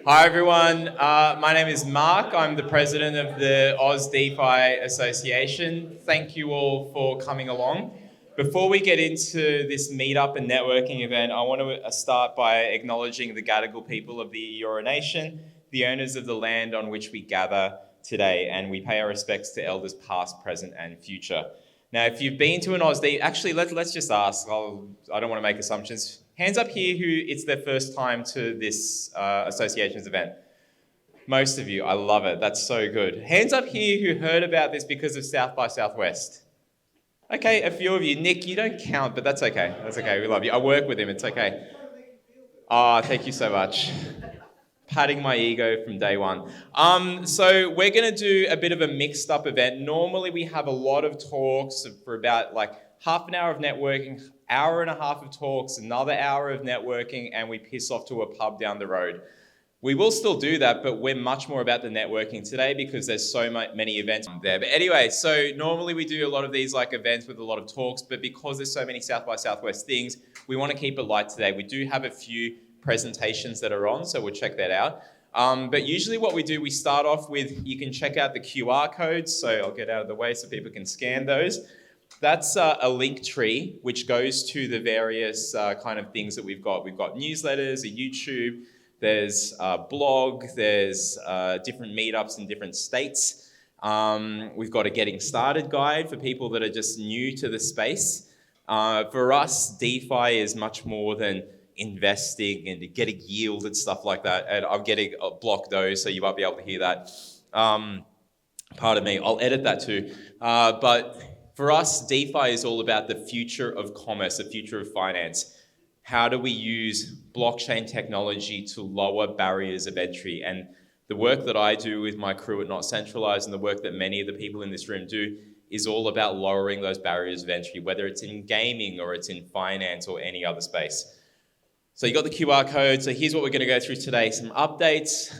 Hi everyone, my name is Mark. I'm the president of the Oz DeFi Association. Thank you all for coming along. Before we get into this meetup and networking event, I want to start by acknowledging the Gadigal people of the Eora Nation, the owners of the land on which we gather today, and we pay our respects to elders past, present and future. Now, if you've been to an Oz DeFi, actually let's just ask, I don't want to make assumptions. Hands up here who it's their first time to this association's event. Most of you, I love it. That's so good. Hands up here who heard about this because of South by Southwest. Okay, a few of you. Nick, you don't count, but that's okay. That's okay. We love you. I work with him. It's okay. Oh, thank you so much. Patting my ego from day one. So we're going to do a bit of a mixed up event. Normally we have a lot of talks for about like half an hour of networking, hour and a half of talks, another hour of networking, and we piss off to a pub down the road. We will still do that, but we're much more about the networking today because there's so many events there. But anyway, so normally we do a lot of these like events with a lot of talks, but because there's so many South by Southwest things, we want to keep it light today. We do have a few presentations that are on, so we'll check that out. But usually what we do, we start off with, you can check out the QR codes, so I'll get out of the way so people can scan those. That's a link tree, which goes to the various kind of things that we've got. We've got newsletters, a YouTube, there's a blog, there's different meetups in different states. We've got a getting started guide for people that are just new to the space. For us, DeFi is much more than investing and getting yield and stuff like that. And I'm getting a block those, so you might be able to hear that. Pardon me, I'll edit that too. But for us, DeFi is all about the future of commerce, the future of finance. How do we use blockchain technology to lower barriers of entry? And the work that I do with my crew at NotCentralised and the work that many of the people in this room do is all about lowering those barriers of entry, whether it's in gaming or it's in finance or any other space. So you got the QR code. So here's what we're going to go through today. Some updates.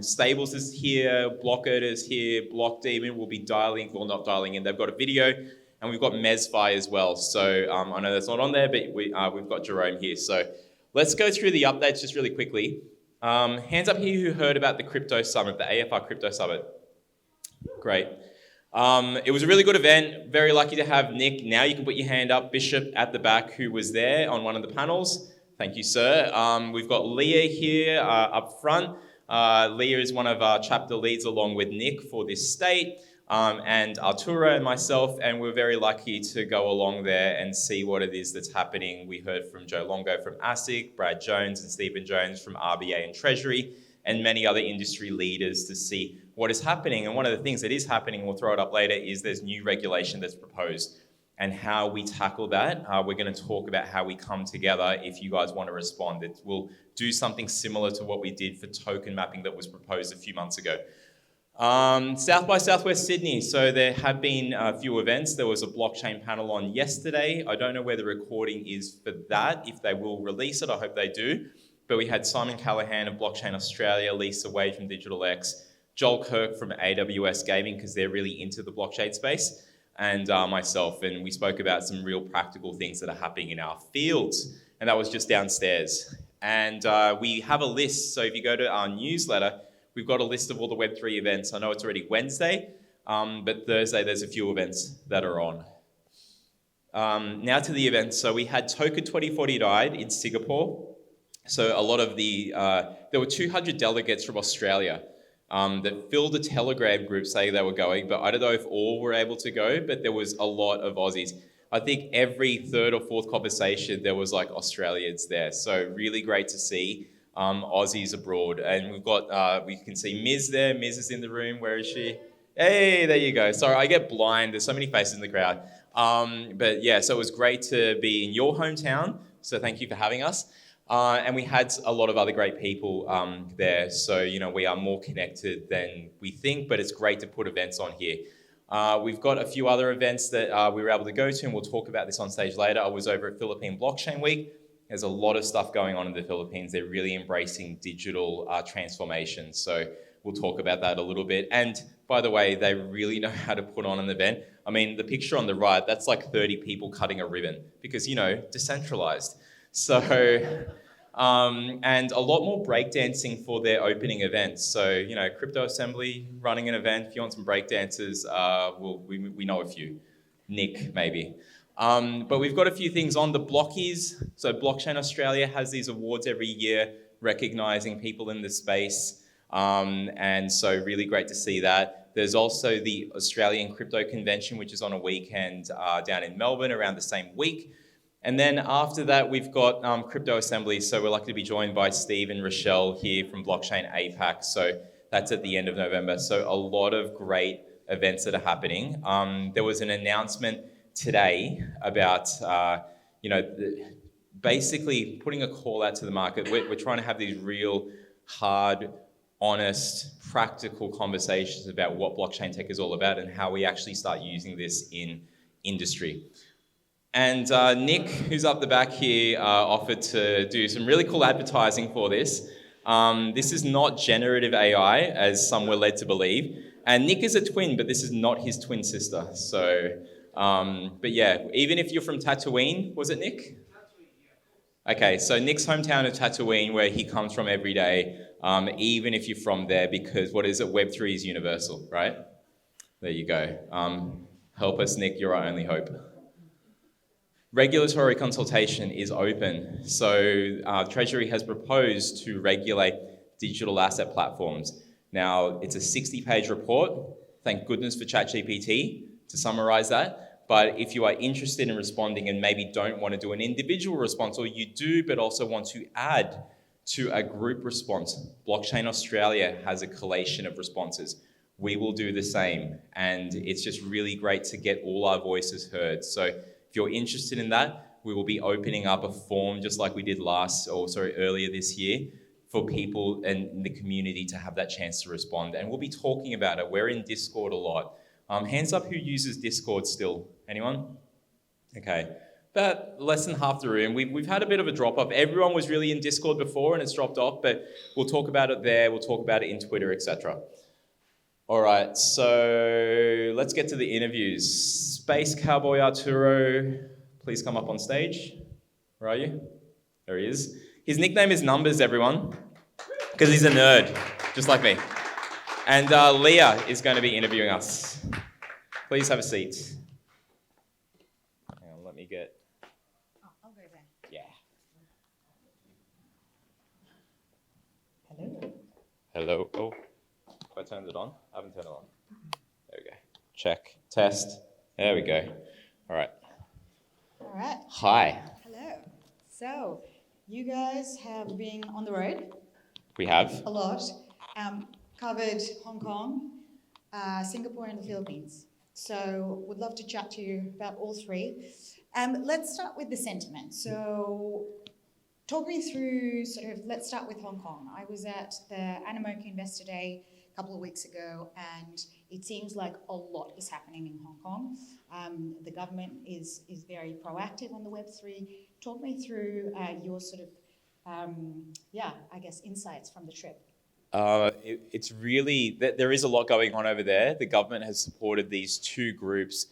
Stables is here. Blockert is here. Blockdaemon will be dialing, well, not dialing in. They've got a video. And we've got MezFi as well. So I know that's not on there, but we've got Jerome here. So let's go through the updates just really quickly. Hands up here who heard about the crypto summit, the AFR crypto summit. Great. It was a really good event. Very lucky to have Nick. Now you can put your hand up. Bishop at the back who was there on one of the panels. Thank you, sir. We've got Leah here up front. Leah is one of our chapter leads along with Nick for this state, and Arturo and myself, and we're very lucky to go along there and see what it is that's happening. We heard from Joe Longo from ASIC, Brad Jones and Stephen Jones from RBA and Treasury, and many other industry leaders to see what is happening. And one of the things that is happening, we'll throw it up later, is there's new regulation that's proposed. And how we tackle that, we're going to talk about how we come together if you guys want to respond. We'll do something similar to what we did for token mapping that was proposed a few months ago. South by Southwest Sydney. So there have been a few events. There was a blockchain panel on yesterday. I don't know where the recording is for that. If they will release it, I hope they do. But we had Simon Callahan of Blockchain Australia, Lisa Wade from Digital X, Joel Kirk from AWS Gaming, because they're really into the blockchain space, and myself, and we spoke about some real practical things that are happening in our fields, and that was just downstairs. And we have a list, so if you go to our newsletter, we've got a list of all the Web3 events. I know it's already Wednesday, but Thursday there's a few events that are on. Now to the events. So we had Token 2040 died in Singapore. So a lot of there were 200 delegates from Australia that filled a Telegram group saying they were going, but I don't know if all were able to go, but there was a lot of Aussies. I think every third or fourth conversation, there was like Australians there. So really great to see Aussies abroad. And we've got, we can see Miz there. Miz is in the room. Where is she? Hey, there you go. Sorry, I get blind. There's so many faces in the crowd. But yeah, so it was great to be in your hometown. So thank you for having us. And we had a lot of other great people there. So, you know, we are more connected than we think, but it's great to put events on here. We've got a few other events that we were able to go to, and we'll talk about this on stage later. I was over at Philippine Blockchain Week. There's a lot of stuff going on in the Philippines. They're really embracing digital transformation. So we'll talk about that a little bit. And by the way, they really know how to put on an event. I mean, the picture on the right, that's like 30 people cutting a ribbon because, you know, decentralized. So and a lot more breakdancing for their opening events. So, Crypto Assembly running an event. If you want some breakdancers, we know a few. Nick, maybe. But we've got a few things on the Blockies. So Blockchain Australia has these awards every year recognizing people in the space. And so really great to see that. There's also the Australian Crypto Convention, which is on a weekend down in Melbourne around the same week. And then after that, we've got Crypto Assembly. So we're lucky to be joined by Steve and Rochelle here from Blockchain APAC. So that's at the end of November. So a lot of great events that are happening. There was an announcement today about, basically putting a call out to the market. We're trying to have these real hard, honest, practical conversations about what blockchain tech is all about and how we actually start using this in industry. And Nick, who's up the back here, offered to do some really cool advertising for this. This is not generative AI, as some were led to believe. And Nick is a twin, but this is not his twin sister. So, but yeah, even if you're from Tatooine, was it Nick? Okay, so Nick's hometown of Tatooine, where he comes from every day, even if you're from there, because what is it? Web3 is universal, right? There you go. Help us, Nick, you're our only hope. Regulatory consultation is open. So Treasury has proposed to regulate digital asset platforms. Now, it's a 60-page report. Thank goodness for ChatGPT to summarize that. But if you are interested in responding and maybe don't want to do an individual response, or you do, but also want to add to a group response, Blockchain Australia has a collation of responses. We will do the same. And it's just really great to get all our voices heard. So if you're interested in that, we will be opening up a form just like we did earlier this year for people in the community to have that chance to respond. And we'll be talking about it. We're in Discord a lot. Hands up who uses Discord still? Anyone? Okay. About less than half the room. We've had a bit of a drop-off. Everyone was really in Discord before and it's dropped off, but we'll talk about it there. We'll talk about it in Twitter, etc. All right, so let's get to the interviews. Space Cowboy Arturo, please come up on stage. Where are you? There he is. His nickname is Numbers, everyone, because he's a nerd, just like me. And Leah is going to be interviewing us. Please have a seat. Hang on, let me get... Oh, I'll go there. Yeah. Hello. Hello. Oh, have I turned it on? I haven't turned it on. There we go. Check. Test. There we go. All right. All right. Hi. Hello. So, you guys have been on the road We have. a lot, covered Hong Kong, Singapore, and the Philippines. So, would love to chat to you about all three. Let's start with the sentiment. So, talk me through let's start with Hong Kong. I was at the Animoca Investor Day a couple of weeks ago, and it seems like a lot is happening in Hong Kong. The government is very proactive on the Web3. Talk me through your insights from the trip. It's really, there is a lot going on over there. The government has supported these two groups,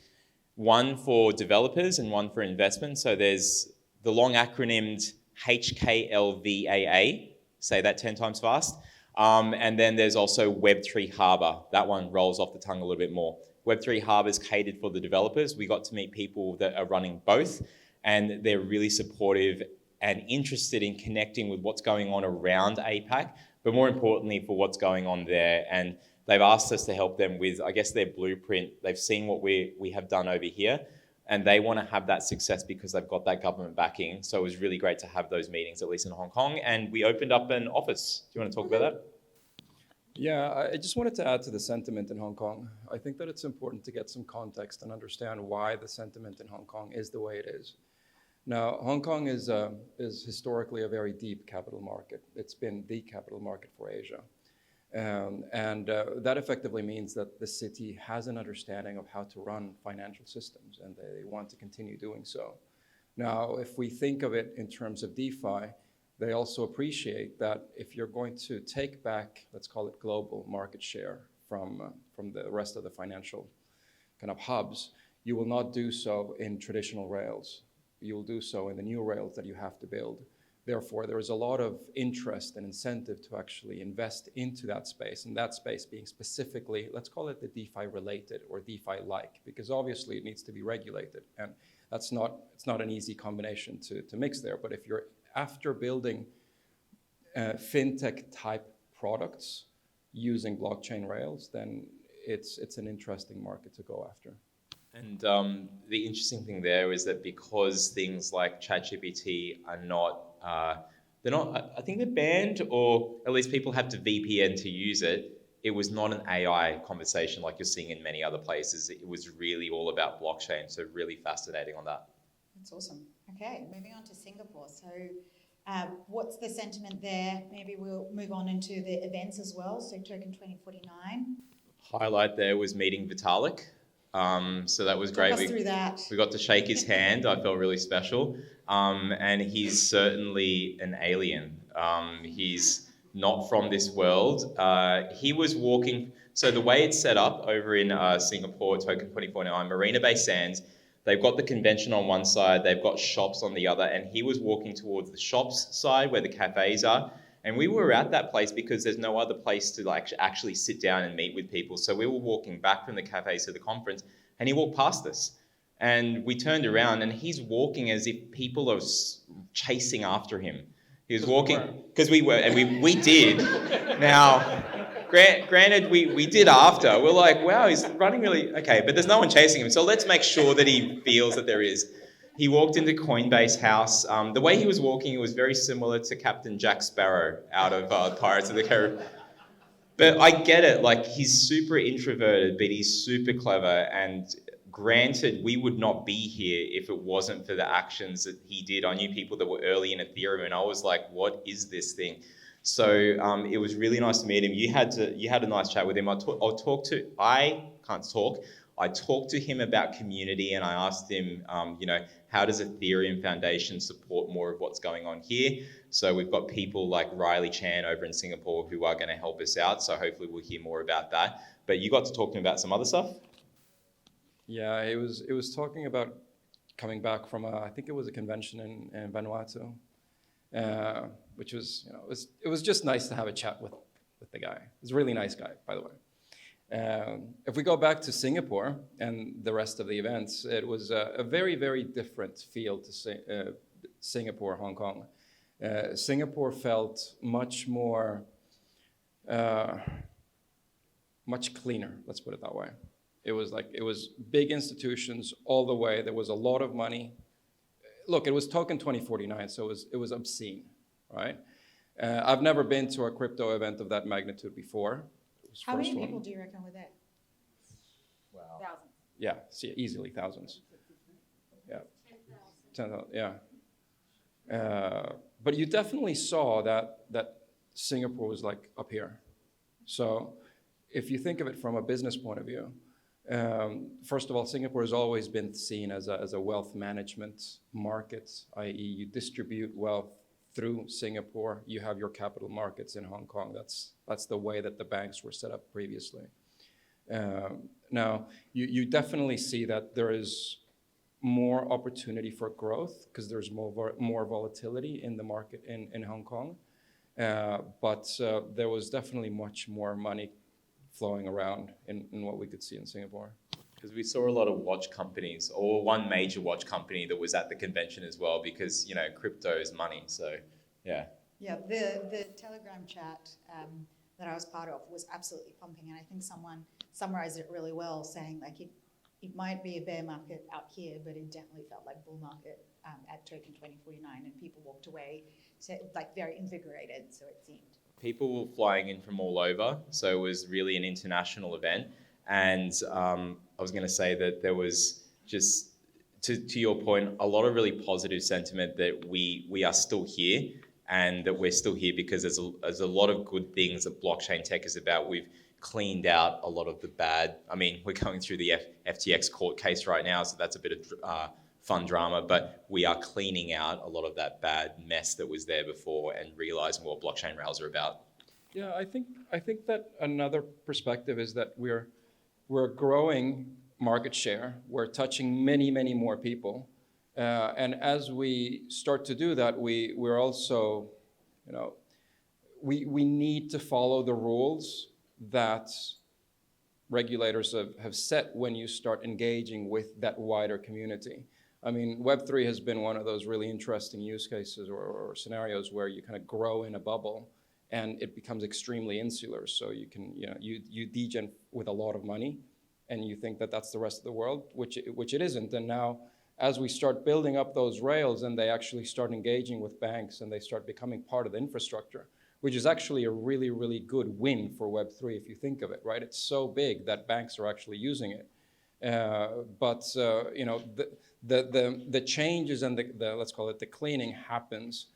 one for developers and one for investment. So there's the long acronymed HKLVAA, say that 10 times fast. And then there's also Web3 Harbour. That one rolls off the tongue a little bit more. Web3 Harbour is catered for the developers. We got to meet people that are running both, and they're really supportive and interested in connecting with what's going on around APAC, but more importantly for what's going on there. And they've asked us to help them with, I guess, their blueprint. They've seen what we have done over here, and they want to have that success because they've got that government backing. So it was really great to have those meetings, at least in Hong Kong. And we opened up an office. Do you want to talk about that? Yeah, I just wanted to add to the sentiment in Hong Kong. I think that it's important to get some context and understand why the sentiment in Hong Kong is the way it is. Now, Hong Kong is historically a very deep capital market. It's been the capital market for Asia. That effectively means that the city has an understanding of how to run financial systems, and they want to continue doing so. Now, if we think of it in terms of DeFi, they also appreciate that if you're going to take back, let's call it global market share from the rest of the financial kind of hubs, you will not do so in traditional rails. You will do so in the new rails that you have to build Therefore, there is a lot of interest and incentive to actually invest into that space, and that space being specifically, let's call it the DeFi related or DeFi like, because obviously it needs to be regulated, and it's not an easy combination to mix there. But if you're after building fintech type products using blockchain rails, then it's an interesting market to go after. And the interesting thing there is that because things like ChatGPT are not, they're not, I think they're banned, or at least people have to VPN to use it. It was not an AI conversation like you're seeing in many other places. It was really all about blockchain. So really fascinating on that. That's awesome. Okay, moving on to Singapore. So what's the sentiment there? Maybe we'll move on into the events as well. So Token 2049. Highlight there was meeting Vitalik. So that was great. Talk us through that. We got to shake his hand. I felt really special. And he's certainly an alien. He's not from this world. He was walking. So the way it's set up over in Singapore, Token 2049, Marina Bay Sands, they've got the convention on one side, they've got shops on the other, and he was walking towards the shops side where the cafes are. And we were at that place because there's no other place to like actually sit down and meet with people. So we were walking back from the cafes to the conference, and he walked past us. And we turned around, and he's walking as if people are chasing after him. He was walking because we were, and we did. Now, granted, we did after. We're like, wow, he's running really okay, but there's no one chasing him. So let's make sure that he feels that there is. He walked into Coinbase House. The way he was walking, it was very similar to Captain Jack Sparrow out of Pirates of the Caribbean. But I get it. Like, he's super introverted, but he's super clever. And granted, we would not be here if it wasn't for the actions that he did. I knew people that were early in Ethereum, and I was like, what is this thing? So it was really nice to meet him. You had a nice chat with him. I talked to him about community, and I asked him, how does Ethereum Foundation support more of what's going on here? So we've got people like Riley Chan over in Singapore who are going to help us out. So hopefully we'll hear more about that. But you got to talk to him about some other stuff? Yeah, it was talking about coming back from I think it was a convention in Vanuatu, which was, it was just nice to have a chat with the guy. He's a really nice guy, by the way. If we go back to Singapore and the rest of the events, it was a very, very different feel to Singapore, Hong Kong. Singapore felt much more, much cleaner, let's put it that way. It was big institutions all the way. There was a lot of money. Look, it was Token 2049, so it was obscene, right? I've never been to a crypto event of that magnitude before. How many people do you reckon were there? Wow. Thousands. Yeah, easily thousands. Yeah, 10,000. Yeah. But you definitely saw that Singapore was like up here. So if you think of it from a business point of view, first of all, Singapore has always been seen as a wealth management market, i.e. you distribute wealth through Singapore, you have your capital markets in Hong Kong. That's the way that the banks were set up previously. Now, you definitely see that there is more opportunity for growth because there's more volatility in the market in Hong Kong. But there was definitely much more money flowing around in what we could see in Singapore. Because we saw a lot of watch companies, or one major watch company that was at the convention as well, because, crypto is money. So, yeah. Yeah, the Telegram chat that I was part of was absolutely pumping. And I think someone summarized it really well, saying like it might be a bear market out here, but it definitely felt like bull market at Token 2049. And people walked away like very invigorated, so it seemed. People were flying in from all over. So it was really an international event. And I was going to say that there was just, to your point, a lot of really positive sentiment that we are still here, and that we're still here because there's a lot of good things that blockchain tech is about. We've cleaned out a lot of the bad. I mean, we're going through the FTX court case right now, so that's a bit of fun drama, but we are cleaning out a lot of that bad mess that was there before and realizing what blockchain rails are about. Yeah, I think that another perspective is that we're growing market share. We're touching many, many more people. And as we start to do that, we're also, we need to follow the rules that regulators have set when you start engaging with that wider community. I mean, Web3 has been one of those really interesting use cases or scenarios where you kind of grow in a bubble and it becomes extremely insular. So you can, you degen with a lot of money and you think that that's the rest of the world, which it isn't. And now, as we start building up those rails and they actually start engaging with banks and they start becoming part of the infrastructure, which is actually a really, really good win for Web3 if you think of it, right? It's so big that banks are actually using it. But the changes and the let's call it the cleaning happens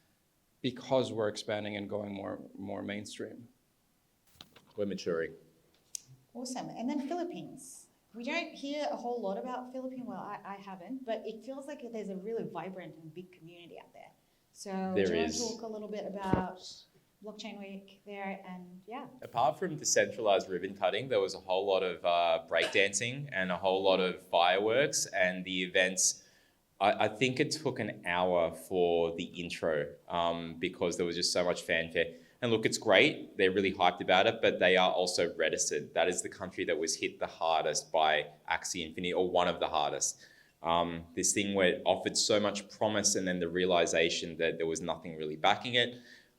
because we're expanding and going more mainstream. We're maturing. Awesome. And then Philippines. We don't hear a whole lot about Philippines. Well, I haven't, but it feels like there's a really vibrant and big community out there. So There do you want is. to talk a little bit about Blockchain Week there and Apart from decentralized ribbon cutting, there was a whole lot of breakdancing and a whole lot of fireworks, and the events. I think it took an hour for the intro because there was just so much fanfare. And look, it's great. They're really hyped about it, but they are also reticent. That is the country that was hit the hardest by Axie Infinity, or one of the hardest. This thing where it offered so much promise and then the realization that there was nothing really backing it.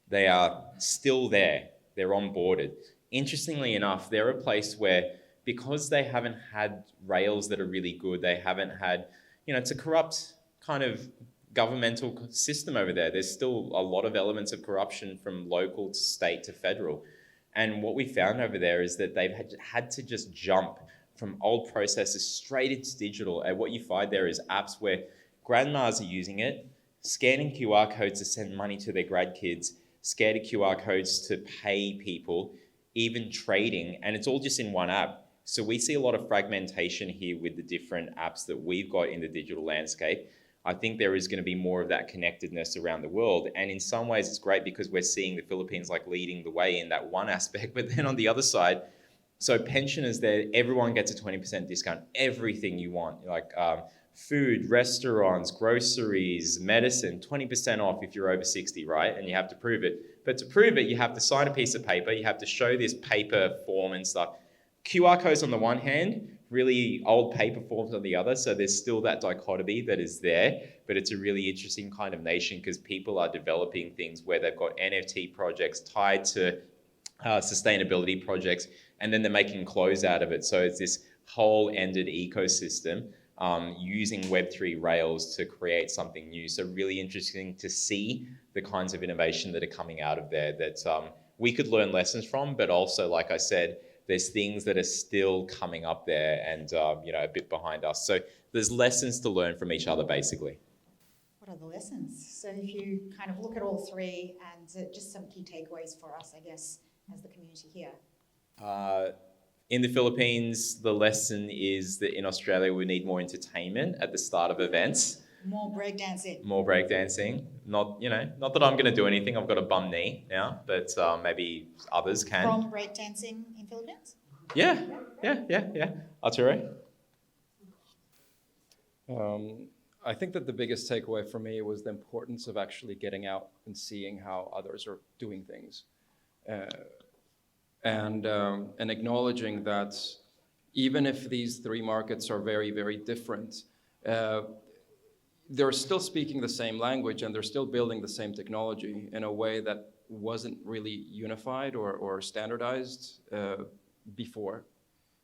They are still there. They're onboarded. Interestingly enough, they're a place where, because they haven't had rails that are really good, they haven't had, it's a corrupt kind of governmental system over there. There's still a lot of elements of corruption from local to state to federal. And what we found over there is that they've had to just jump from old processes straight into digital. And what you find there is apps where grandmas are using it, scanning QR codes to send money to their grad kids, scanning QR codes to pay people, even trading, and it's all just in one app. So we see a lot of fragmentation here with the different apps that we've got in the digital landscape. I think there is going to be more of that connectedness around the world. And in some ways it's great because we're seeing the Philippines like leading the way in that one aspect. But then on the other side, so pensioners there, everyone gets a 20% discount, everything you want, like food, restaurants, groceries, medicine, 20% off if you're over 60, right? And you have to prove it. But to prove it, you have to sign a piece of paper. You have to show this paper form and stuff. QR codes on the one hand, really old paper forms on the other. So there's still that dichotomy that is there, but it's a really interesting kind of nation because people are developing things where they've got NFT projects tied to sustainability projects, and then they're making clothes out of it. So it's this whole-ended ecosystem using Web3 rails to create something new. So really interesting to see the kinds of innovation that are coming out of there that we could learn lessons from, but also, like I said, there's things that are still coming up there and a bit behind us. So there's lessons to learn from each other, basically. what are the lessons? So if you kind of look at all three and just some key takeaways for us, I guess, as the community here. In the Philippines, the lesson is that in Australia, we need more entertainment at the start of events. More breakdancing. More breakdancing. Not that I'm going to do anything. I've got a bum knee now, but maybe others can. From breakdancing in Philippines? Yeah. Arturo? I think that the biggest takeaway for me was the importance of actually getting out and seeing how others are doing things. And acknowledging that even if these three markets are very, very different, they're still speaking the same language and they're still building the same technology in a way that wasn't really unified or standardized before,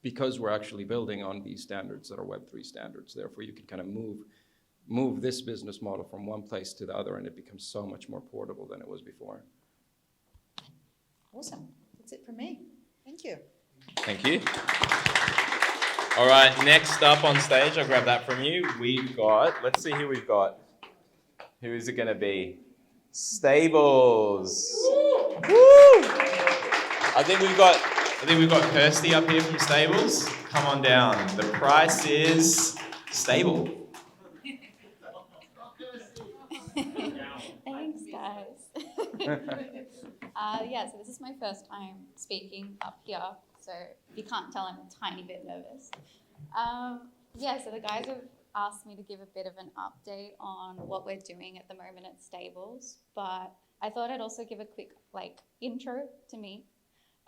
because we're actually building on these standards that are Web3 standards. Therefore, you can kind of move this business model from one place to the other, and it becomes so much more portable than it was before. Awesome. That's it from me. Thank you. Thank you. All right, next up on stage, I'll grab that from you. Let's see who we've got. Who is it going to be? Stables. Woo! I think we've got Kirsty up here from Stables. Come on down. The price is stable. Thanks, guys. So this is my first time speaking up here, so if you can't tell, I'm a tiny bit nervous. So the guys have asked me to give a bit of an update on what we're doing at the moment at Stables, but I thought I'd also give a quick intro to me.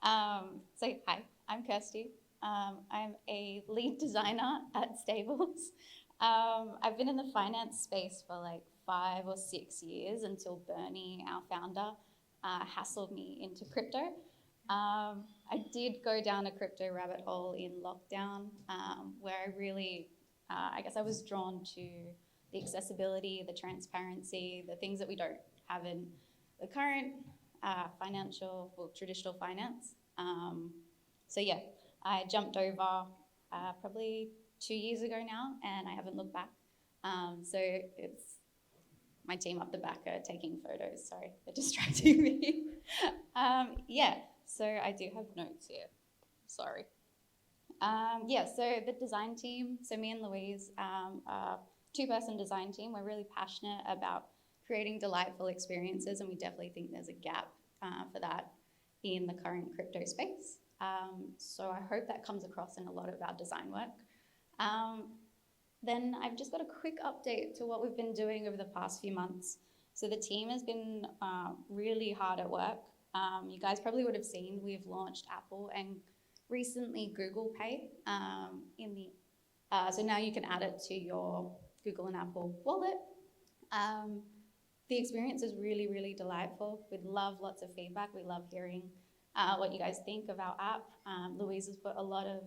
So hi, I'm Kirsty. I'm a lead designer at Stables. I've been in the finance space for 5 or 6 years until Bernie, our founder, hassled me into crypto. I did go down a crypto rabbit hole in lockdown, where I really, I guess I was drawn to the accessibility, the transparency, the things that we don't have in the current traditional finance. So yeah, I jumped over probably 2 years ago now, and I haven't looked back. So it's my team up the back are taking photos. Sorry, they're distracting me. Yeah, so I do have notes here. Sorry. Yeah, so the design team, so me and Louise, two-person design team, we're really passionate about creating delightful experiences, and we definitely think there's a gap for that in the current crypto space. So I hope that comes across in a lot of our design work. Then I've just got a quick update to what we've been doing over the past few months. So the team has been really hard at work. You guys probably would have seen we've launched Apple and recently Google Pay so now you can add it to your Google and Apple wallet. The experience is really, really delightful. We'd love lots of feedback. We love hearing what you guys think of our app. Louise has put a lot of,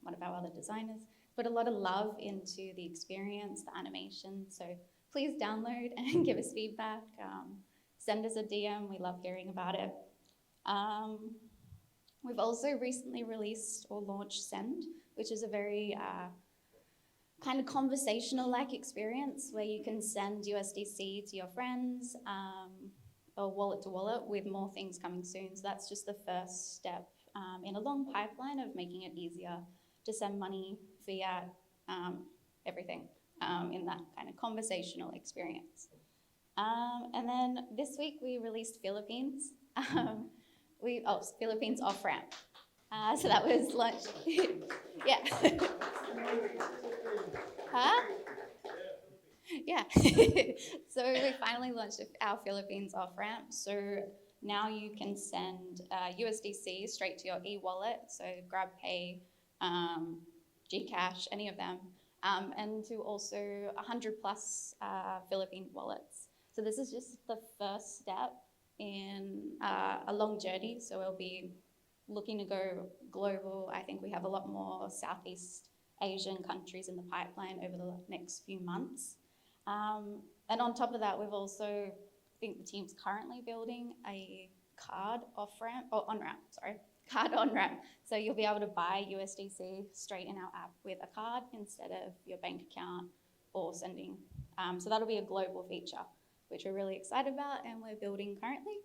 one of our other designers, put a lot of love into the experience, the animation. So please download and give us feedback. Send us a DM. We love hearing about it. We've also recently released or launched Send, which is a very kind of conversational-like experience where you can send USDC to your friends or wallet to wallet, with more things coming soon. So that's just the first step in a long pipeline of making it easier to send money, fiat, everything in that kind of conversational experience. And then this week we released Philippines. Philippines off-ramp. So that was launched. Yeah. Huh? Yeah. So we finally launched our Philippines off-ramp. So now you can send USDC straight to your e-wallet, so GrabPay, Gcash, any of them, and to also 100 plus Philippine wallets. So this is just the first step in a long journey. So we'll be looking to go global. I think we have a lot more Southeast Asian countries in the pipeline over the next few months. And on top of that, we've also, I think the team's currently building a card on-ramp. So you'll be able to buy USDC straight in our app with a card instead of your bank account or sending. So that'll be a global feature, which we're really excited about and we're building currently.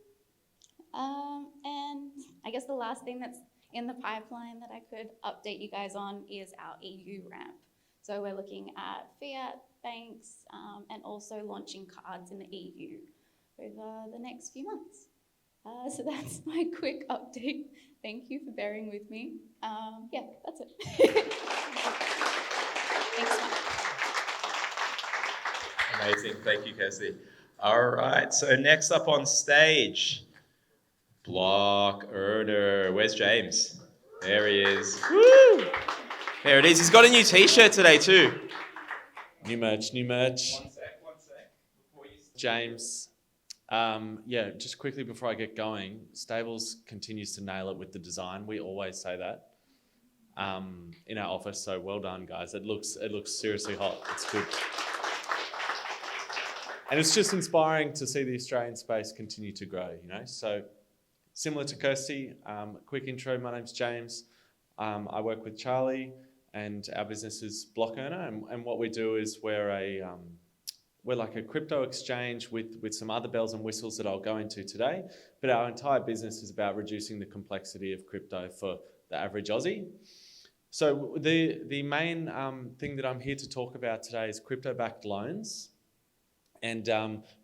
And I guess the last thing that's in the pipeline that I could update you guys on is our EU ramp. So we're looking at fiat banks and also launching cards in the EU over the next few months. So that's my quick update. Thank you for bearing with me. Yeah, that's it. Thanks so much. Amazing. Thank you, Kirsty. All right. So next up on stage, Block Earner. Where's James? There he is. Woo! There it is. He's got a new t-shirt today too. New merch. One sec. Before you... James. Yeah, just quickly before I get going, Stables continues to nail it with the design. We always say that in our office. So well done, guys. It looks seriously hot. It's good. And it's just inspiring to see the Australian space continue to grow, you know. So similar to Kirsty, quick intro, my name's James. I work with Charlie and our business is Block Earner. And what we do is we're like a crypto exchange with some other bells and whistles that I'll go into today. But our entire business is about reducing the complexity of crypto for the average Aussie. So the main thing that I'm here to talk about today is crypto-backed loans. And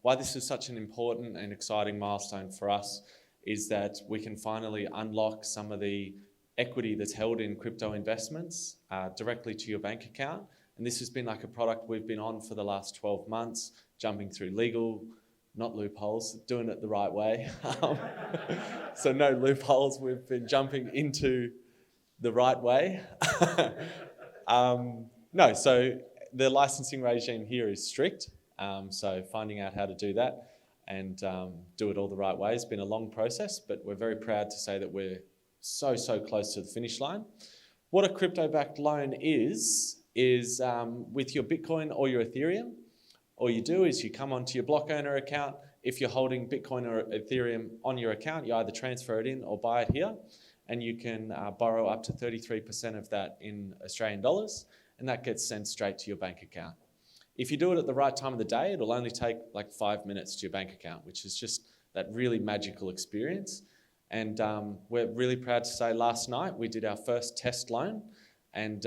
why this is such an important and exciting milestone for us is that we can finally unlock some of the equity that's held in crypto investments directly to your bank account. And this has been like a product we've been on for the last 12 months, jumping through legal, not loopholes, doing it the right way. So no loopholes, we've been jumping into the right way. No, so the licensing regime here is strict. So finding out how to do that and do it all the right way has been a long process, but we're very proud to say that we're so close to the finish line. What a crypto-backed loan is with your Bitcoin or your Ethereum, all you do is you come onto your block owner account. If you're holding Bitcoin or Ethereum on your account, you either transfer it in or buy it here, and you can borrow up to 33% of that in Australian dollars, and that gets sent straight to your bank account. If you do it at the right time of the day, it'll only take like 5 minutes to your bank account, which is just that really magical experience. And we're really proud to say last night we did our first test loan, and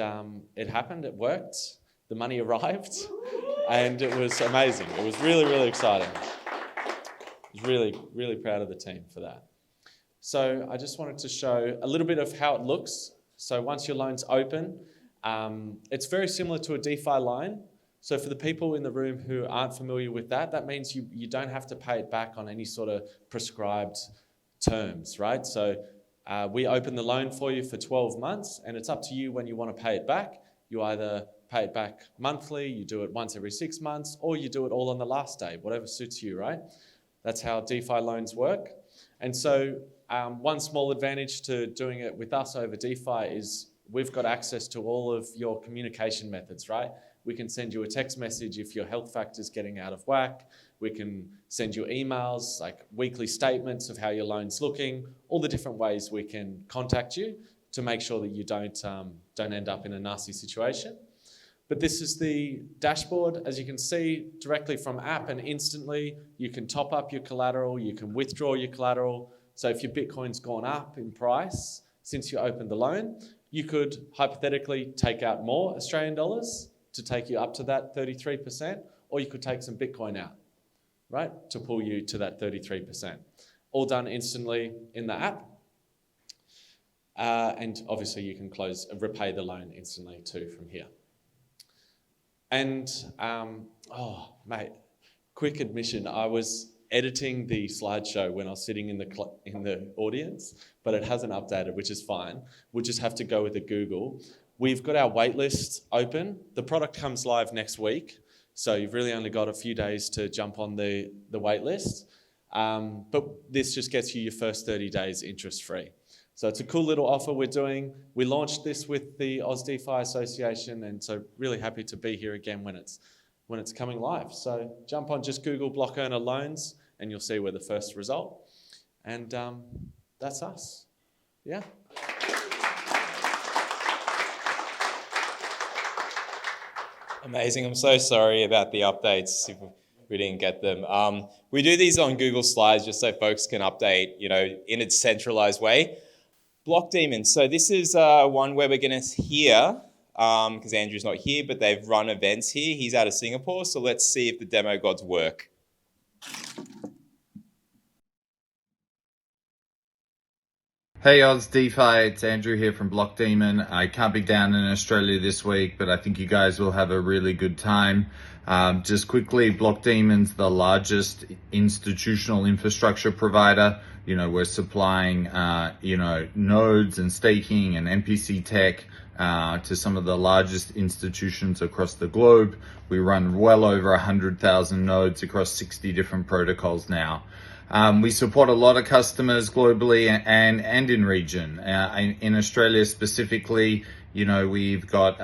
it happened, it worked, the money arrived, and it was amazing. It was really exciting. I was really proud of the team for that. So I just wanted to show a little bit of how it looks. So once your loan's open, it's very similar to a DeFi loan. So for the people in the room who aren't familiar with that, that means you don't have to pay it back on any sort of prescribed terms, right? So we open the loan for you for 12 months, and it's up to you when you want to pay it back. You either pay it back monthly, you do it once every 6 months, or you do it all on the last day, whatever suits you, right? That's how DeFi loans work. And so one small advantage to doing it with us over DeFi is we've got access to all of your communication methods, right? We can send you a text message if your health factor's getting out of whack. We can send you emails, like weekly statements of how your loan's looking, all the different ways we can contact you to make sure that you don't end up in a nasty situation. But this is the dashboard. As you can see, directly from app and instantly, you can top up your collateral, you can withdraw your collateral. So if your Bitcoin's gone up in price since you opened the loan, you could hypothetically take out more Australian dollars to take you up to that 33%, or you could take some Bitcoin out, right, to pull you to that 33%. All done instantly in the app. And obviously you can repay the loan instantly too from here. And, oh mate, quick admission, I was editing the slideshow when I was sitting in the audience, but it hasn't updated, which is fine. We'll just have to go with a Google. We've got our waitlist open. The product comes live next week, so you've really only got a few days to jump on the waitlist. But this just gets you your first 30 days interest-free. So it's a cool little offer we're doing. We launched this with the Oz DeFi Association, and so really happy to be here again when it's coming live. So jump on, just Google Block Owner Loans, and you'll see we're the first result. And that's us. Yeah. Amazing. I'm so sorry about the updates if we didn't get them. We do these on Google Slides just so folks can update, in a centralized way. Blockdaemon. So this is one where we're going to hear, because Andrew's not here, but they've run events here. He's out of Singapore, so let's see if the demo gods work. Hey Oz DeFi, it's Andrew here from Blockdaemon. I can't be down in Australia this week, but I think you guys will have a really good time. Just quickly, Blockdaemon's the largest institutional infrastructure provider. We're supplying, nodes and staking and MPC tech to some of the largest institutions across the globe. We run well over 100,000 nodes across 60 different protocols now. We support a lot of customers globally and in region. In Australia specifically, we've got,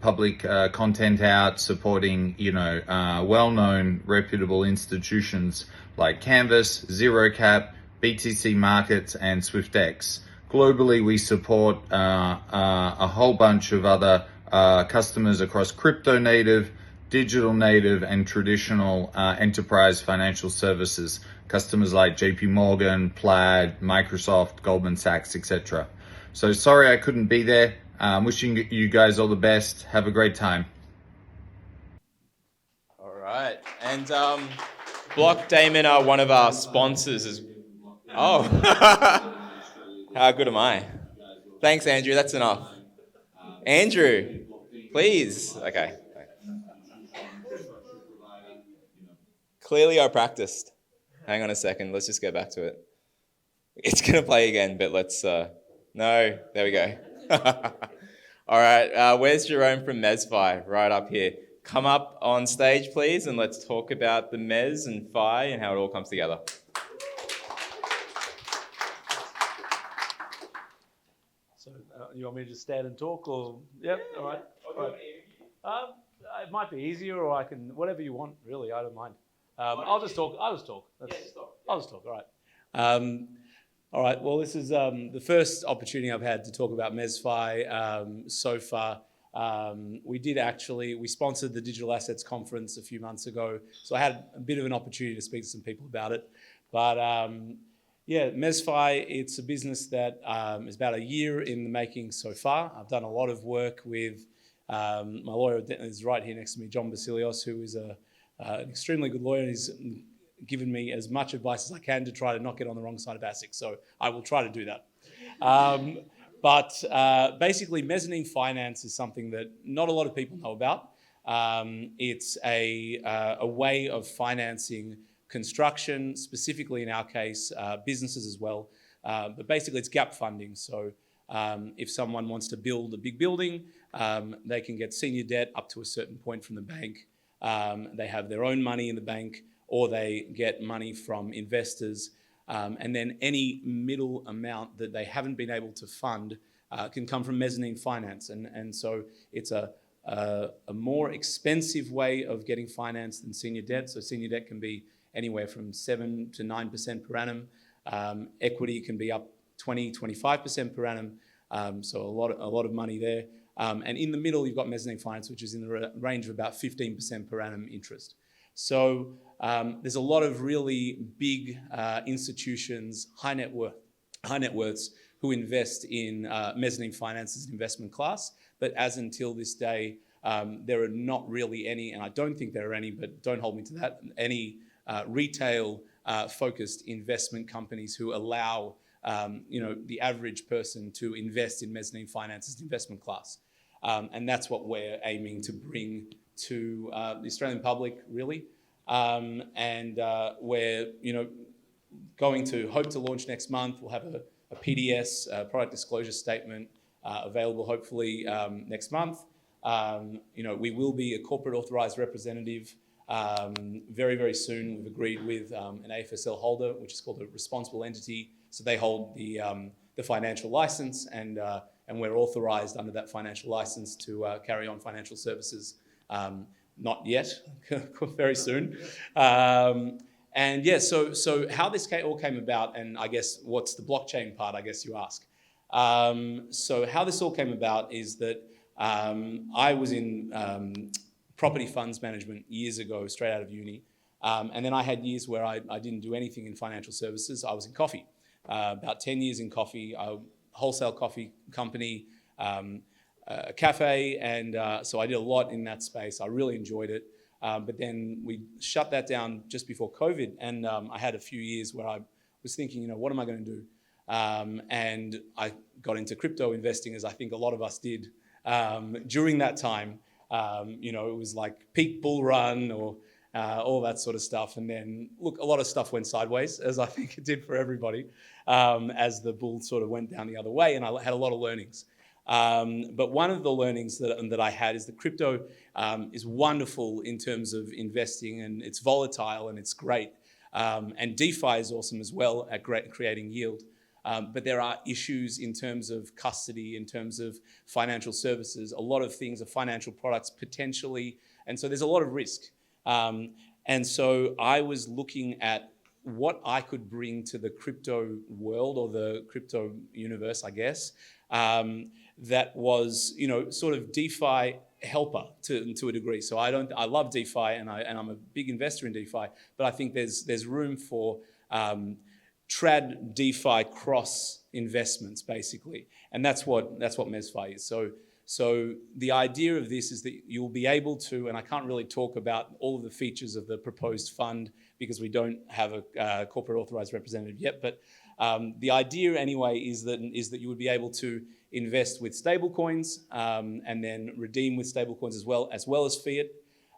public content out supporting, well-known reputable institutions like Canvas, ZeroCap, BTC Markets, and SwiftX. Globally, we support a whole bunch of other customers across crypto native, digital native, and traditional enterprise financial services. Customers like JP Morgan, Plaid, Microsoft, Goldman Sachs, etc. So sorry I couldn't be there. Wishing you guys all the best. Have a great time. All right. And Blockdaemon are one of our sponsors. Oh, how good am I? Thanks, Andrew. That's enough. Andrew. Please. Okay. Clearly I practiced. Hang on a second. Let's just go back to it. It's going to play again, but let's... No. There we go. All right. Where's Jerome from MezFi? Right up here. Come up on stage, please, and let's talk about the Mez and Fi and how it all comes together. So you want me to just stand and talk, or yep, all right. All right. It might be easier, or I can whatever you want. Really, I don't mind. I'll just talk. I'll just talk. I'll just talk. All right. All right. Well, this is the first opportunity I've had to talk about MezFi so far. We sponsored the Digital Assets Conference a few months ago, so I had a bit of an opportunity to speak to some people about it. But yeah, MezFi, it's a business that is about a year in the making so far. I've done a lot of work with my lawyer is right here next to me, John Basilios, who is an extremely good lawyer. He's given me as much advice as I can to try to not get on the wrong side of ASIC, so I will try to do that. But basically, mezzanine finance is something that not a lot of people know about. It's a way of financing construction, specifically in our case, businesses as well. But basically, it's gap funding. So if someone wants to build a big building, they can get senior debt up to a certain point from the bank. They have their own money in the bank, or they get money from investors. And then any middle amount that they haven't been able to fund can come from mezzanine finance. And so it's a more expensive way of getting finance than senior debt. So senior debt can be anywhere from 7 to 9% per annum. Equity can be up 20, 25% per annum. So a lot of money there. And in the middle, you've got mezzanine finance, which is in the range of about 15% per annum interest. So there's a lot of really big institutions, high net worths, who invest in mezzanine finance as an investment class. But as until this day, there are not really any, and I don't think there are any, but don't hold me to that, any retail focused investment companies who allow the average person to invest in mezzanine finance as an investment class. And that's what we're aiming to bring to the Australian public, really. And we're going to hope to launch next month. We'll have a PDS, product disclosure statement, available hopefully next month. We will be a corporate authorized representative very, very soon. We've agreed with an AFSL holder, which is called a responsible entity. So they hold the financial license, and we're authorized under that financial license to carry on financial services. Not yet, very soon. And yeah, so how this all came about, and I guess what's the blockchain part, I guess you ask. So how this all came about is that I was in property funds management years ago, straight out of uni. And then I had years where I didn't do anything in financial services. I was in coffee, about 10 years in coffee, a wholesale coffee company, a cafe, and so I did a lot in that space. I really enjoyed it. But then we shut that down just before COVID, and I had a few years where I was thinking, what am I going to do? And I got into crypto investing, as I think a lot of us did during that time. It was like peak bull run or all that sort of stuff. And then, look, a lot of stuff went sideways, as I think it did for everybody, as the bull sort of went down the other way, and I had a lot of learnings. But one of the learnings that I had is that crypto is wonderful in terms of investing, and it's volatile and it's great. And DeFi is awesome as well at creating yield. But there are issues in terms of custody, in terms of financial services. A lot of things are financial products potentially, and so there's a lot of risk. And so I was looking at what I could bring to the crypto world, or the crypto universe, I guess, that was, sort of DeFi helper to a degree. So I love DeFi, and I'm a big investor in DeFi, but I think there's room for trad DeFi cross investments, basically, and that's what MezFi is. So the idea of this is that you'll be able to, and I can't really talk about all of the features of the proposed fund because we don't have a corporate authorized representative yet, but the idea anyway is that you would be able to invest with stablecoins and then redeem with stablecoins as well as fiat.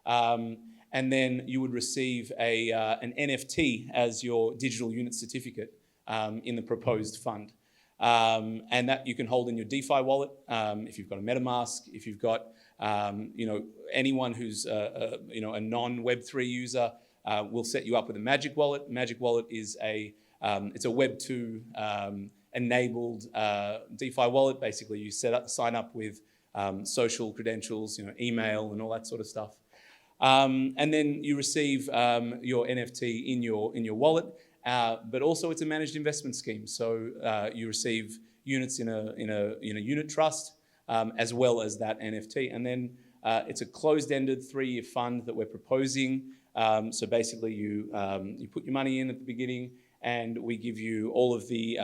And then you would receive an NFT as your digital unit certificate in the proposed fund. And that you can hold in your DeFi wallet if you've got a MetaMask, if you've got anyone who's a non-Web3 user will set you up with a Magic Wallet. Magic Wallet is it's a Web2 enabled DeFi wallet. Basically, you sign up with social credentials, email and all that sort of stuff. And then you receive your NFT in your wallet, but also it's a managed investment scheme. So you receive units in a unit trust as well as that NFT, and then it's a closed-ended 3-year fund that we're proposing. So basically, you put your money in at the beginning, and we give you all of the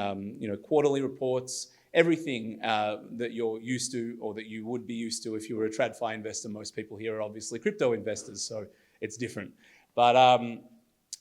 quarterly reports. Everything that you're used to or that you would be used to if you were a TradFi investor. Most people here are obviously crypto investors, so it's different. But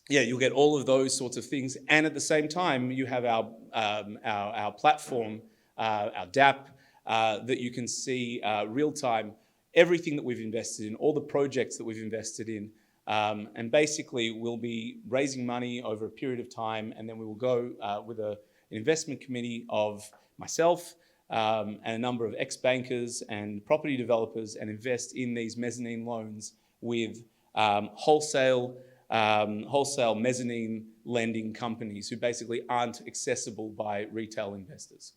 you'll get all of those sorts of things. And at the same time, you have our platform, our DApp, that you can see real time, everything that we've invested in, all the projects that we've invested in. And basically, we'll be raising money over a period of time, and then we will go with an investment committee of myself and a number of ex-bankers and property developers and invest in these mezzanine loans with wholesale mezzanine lending companies who basically aren't accessible by retail investors.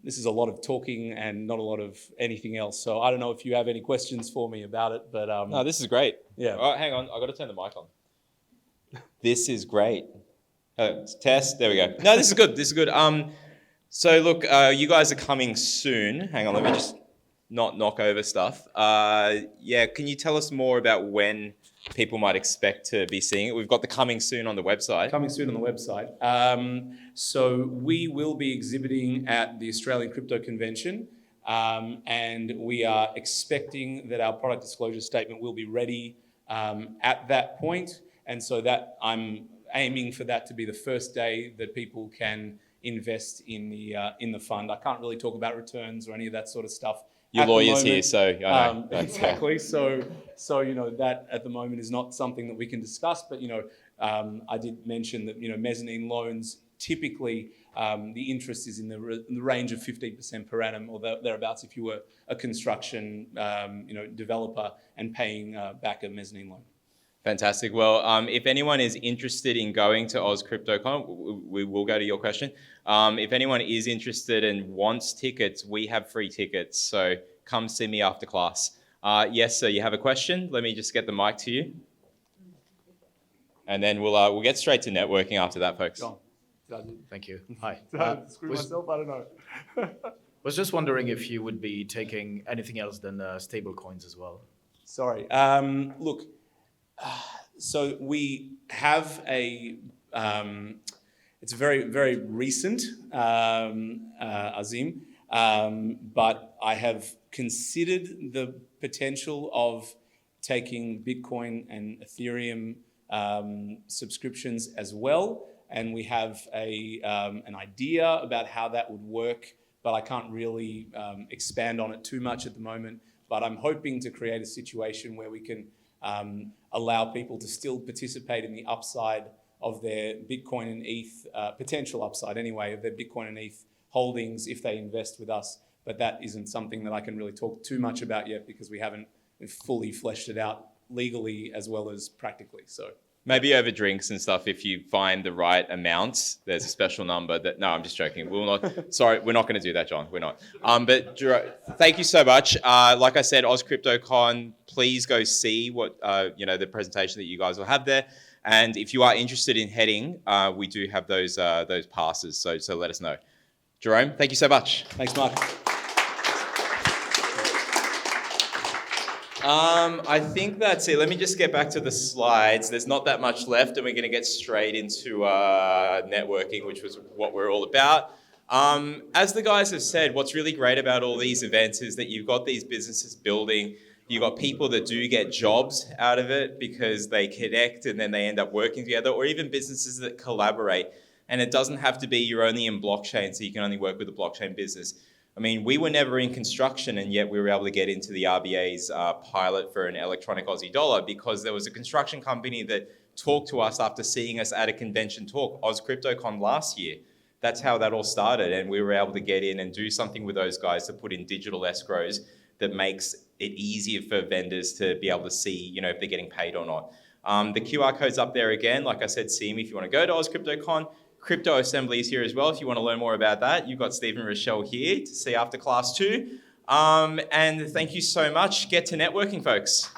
This is a lot of talking and not a lot of anything else. So I don't know if you have any questions for me about it, but... No, this is great. Yeah. Oh, hang on, I've got to turn the mic on. This is great. Test, there we go. No, this is good, this is good. So look, you guys are coming soon. Hang on, let me just not knock over stuff. Can you tell us more about when people might expect to be seeing it? We've got the coming soon on the website. Coming soon on the website. So we will be exhibiting at the Australian Crypto Convention, and we are expecting that our product disclosure statement will be ready at that point. And so that I'm aiming for that to be the first day that people can invest in the fund. I can't really talk about returns or any of that sort of stuff. Your lawyer's here, so I know. Exactly. So that at the moment is not something that we can discuss. But I did mention that mezzanine loans typically the interest is in the range of 15% per annum or thereabouts if you were a construction developer and paying back a mezzanine loan. Fantastic. Well, if anyone is interested in going to AusCryptoCon, we will go to your question. If anyone is interested and wants tickets, we have free tickets. So come see me after class. Yes, sir, you have a question? Let me just get the mic to you. And then we'll get straight to networking after that, folks. Thank you. Hi. Screw myself, I don't know. Was just wondering if you would be taking anything else than stable coins as well. Sorry. Look. So we have it's very, very recent, Azim, but I have considered the potential of taking Bitcoin and Ethereum subscriptions as well. And we have an idea about how that would work, but I can't really expand on it too much at the moment. But I'm hoping to create a situation where we can allow people to still participate in the upside of their Bitcoin and ETH, potential upside anyway, of their Bitcoin and ETH holdings if they invest with us. But that isn't something that I can really talk too much about yet because we haven't fully fleshed it out legally as well as practically. So maybe over drinks and stuff, if you find the right amounts, there's a special number that, no, I'm just joking. We're not going to do that, John. We're not. But thank you so much. Like I said, AusCryptoCon, please go see what, the presentation that you guys will have there. And if you are interested in heading, we do have those passes. So let us know. Jerome, thank you so much. Thanks, Mark. I think that's it. Let me just get back to the slides. There's not that much left, and we're going to get straight into networking, which was what we're all about. As the guys have said, what's really great about all these events is that you've got these businesses building, you've got people that do get jobs out of it because they connect and then they end up working together, or even businesses that collaborate. And it doesn't have to be you're only in blockchain, so you can only work with a blockchain business. I mean, we were never in construction, and yet we were able to get into the RBA's pilot for an electronic Aussie dollar because there was a construction company that talked to us after seeing us at a convention talk, OzCryptoCon last year. That's how that all started, and we were able to get in and do something with those guys to put in digital escrows that makes it easier for vendors to be able to see, if they're getting paid or not. The QR code's up there again. Like I said, see me if you want to go to OzCryptoCon. Crypto Assembly is here as well if you want to learn more about that. You've got Steve and Rochelle here to see after class 2. And thank you so much. Get to networking, folks.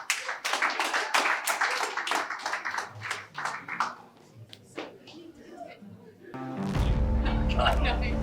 No.